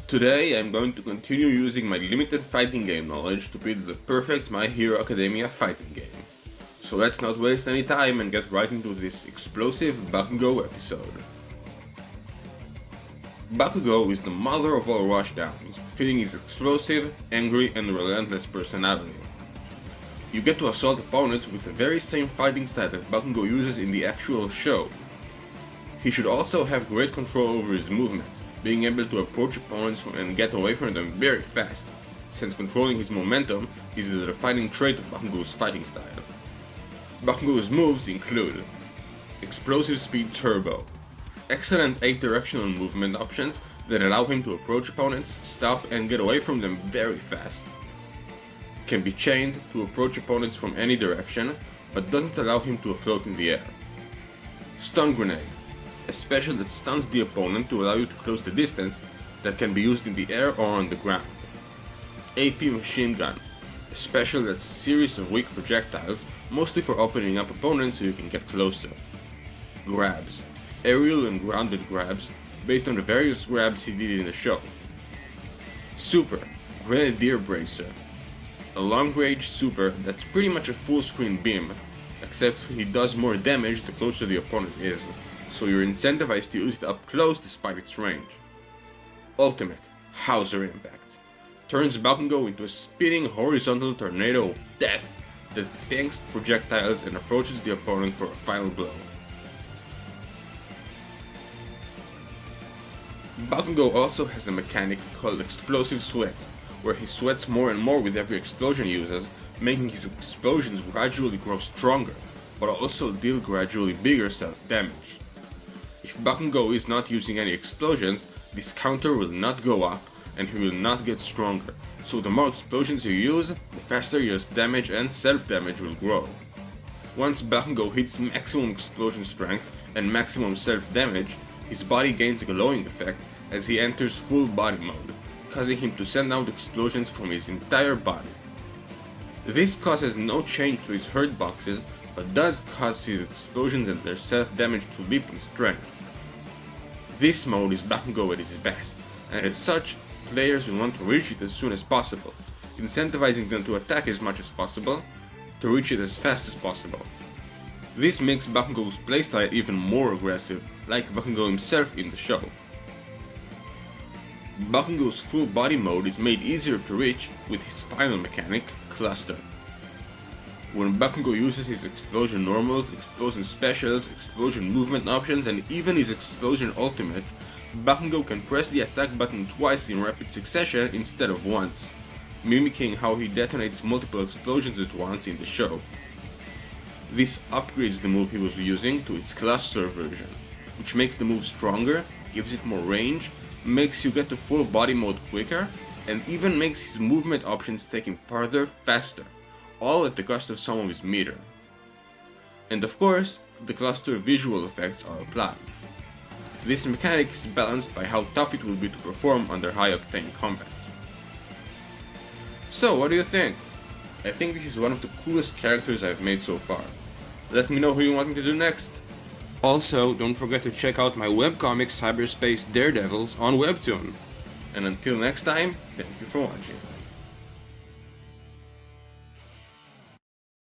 Today I'm going to continue using my limited fighting game knowledge to build the perfect My Hero Academia fighting game. So let's not waste any time and get right into this explosive Bakugo episode. Bakugo is the mother of all rushdowns, fitting his explosive, angry and relentless personality. You get to assault opponents with the very same fighting style that Bakugo uses in the actual show. He should also have great control over his movements, being able to approach opponents and get away from them very fast, since controlling his momentum is the defining trait of Bakugo's fighting style. Bakugo's moves include Explosive Speed Turbo, excellent 8-directional movement options that allow him to approach opponents, stop and get away from them very fast. Can be chained to approach opponents from any direction, but doesn't allow him to float in the air. Stun Grenade, a special that stuns the opponent to allow you to close the distance, that can be used in the air or on the ground. AP Machine Gun, a special that's a series of weak projectiles, mostly for opening up opponents so you can get closer. Grabs, aerial and grounded grabs, based on the various grabs he did in the show. Super, Grenadier Bracer, a long-range super that's pretty much a full-screen beam, except he does more damage the closer the opponent is, so you're incentivized to use it up close despite its range. Ultimate, Hauser Impact, turns Bakugo into a spinning horizontal tornado of death that tanks projectiles and approaches the opponent for a final blow. Bakugo also has a mechanic called Explosive Sweat, where he sweats more and more with every explosion he uses, making his explosions gradually grow stronger, but also deal gradually bigger self-damage. If Bakugo is not using any explosions, this counter will not go up and he will not get stronger, so the more explosions you use, the faster your damage and self-damage will grow. Once Bakugo hits maximum explosion strength and maximum self-damage, his body gains a glowing effect as he enters full body mode, causing him to send out explosions from his entire body. This causes no change to his hurt boxes, but does cause his explosions and their self-damage to leap in strength. This mode is Bakugo at his best, and as such, players will want to reach it as soon as possible, incentivizing them to attack as much as possible, to reach it as fast as possible. This makes Bakugo's playstyle even more aggressive, like Bakugo himself in the show. Bakugo's full body mode is made easier to reach with his final mechanic, Cluster. When Bakugo uses his explosion normals, explosion specials, explosion movement options, and even his explosion ultimate, Bakugo can press the attack button twice in rapid succession instead of once, mimicking how he detonates multiple explosions at once in the show. This upgrades the move he was using to its Cluster version, which makes the move stronger, gives it more range, makes you get to full body mode quicker, and even makes his movement options take him farther faster, all at the cost of some of his meter. And of course, the Cluster visual effects are applied. This mechanic is balanced by how tough it will be to perform under high octane combat. So what do you think? I think this is one of the coolest characters I've made so far. Let me know who you want me to do next. Also, don't forget to check out my webcomic Cyberspace Daredevils on Webtoon. And until next time, thank you for watching.